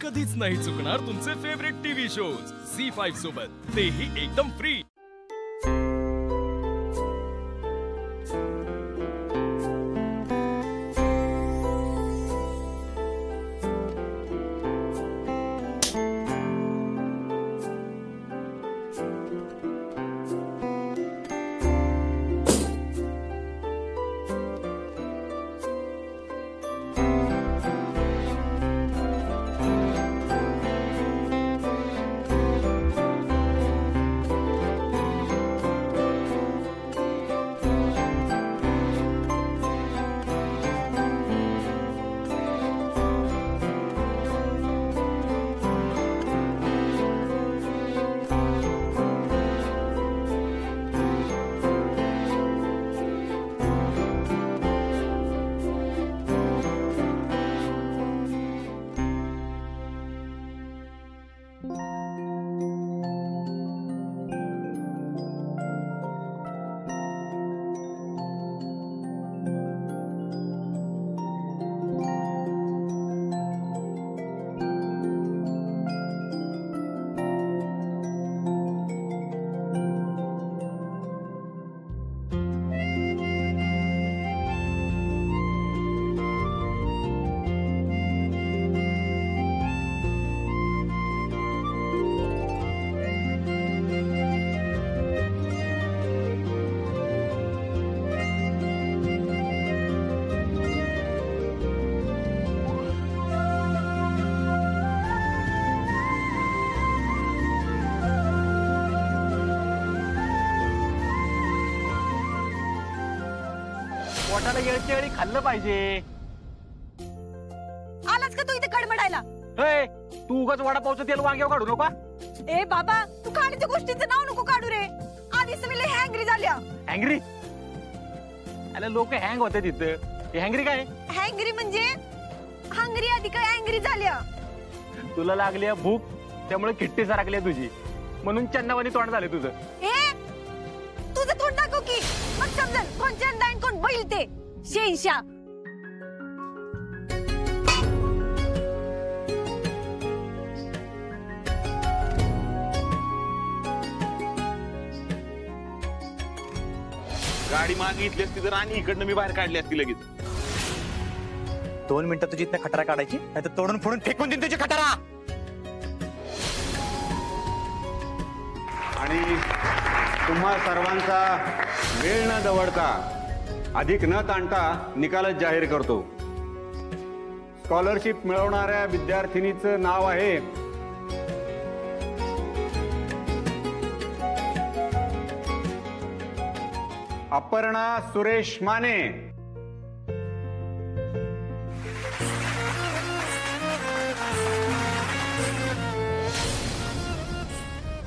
कधीच नाही चुकणार तुमचे फेवरेट टीव्ही शोज झी5 सोबत, तेही एकदम फ्री। पोटाला येळच्या वेळी खाल्लं पाहिजे। आलाच का तू इथे कडमडायला? तू उगाच वडापावचं तेल वांग्यावर काढू नका। ए बाबा, तू खाण्याच्या गोष्टींचं नाव नको काढू रे। आधीच मी लय हँग्री झाल्या। हँग्री? अरे लोक हँग होते तिथं, हे हँग्री काय? हँग्री म्हणजे हंगरी आधी काय अँग्री झाल्या। तुला लागली भूक, त्यामुळे किट्टी सरकली तुझी, म्हणून चन्नावानी तोंड झाले तुझं। ए तुझं तोंड दाखव की, मग समजल कोण चंदा आणि कोण बैल ते। शेंशा गाडी मागितली असती तर आणि इकडनं मी बाहेर काढली असती लगेच। 2 मिनिटात तुझी इथं खटारा काढायची, नाहीतर तोडून फोडून फेकून देईन तुझी खटारा। आणि तुम्हा सर्वांचा वेळ न दवडता, अधिक न ताणता निकालच जाहीर करतो। स्कॉलरशिप मिळवणाऱ्या विद्यार्थिनीचं नाव आहे अपर्णा सुरेश माने।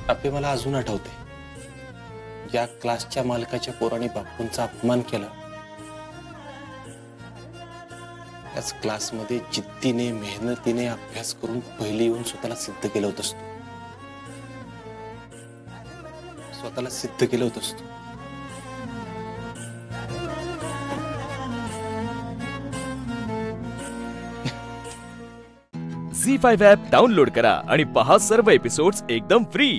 आपले मला अजून आठवते, या क्लासच्या मालकाच्या पोराने बापूंचा अपमान केला। याच क्लासमध्ये जिद्दीने मेहनतीने अभ्यास करून पहिली येऊन स्वतःला सिद्ध केलं होतंस तू। स्वतःला सिद्ध केलं होतंस तू। झी5 ॲप डाउनलोड करा आणि पहा सर्व एपिसोड्स एकदम फ्री।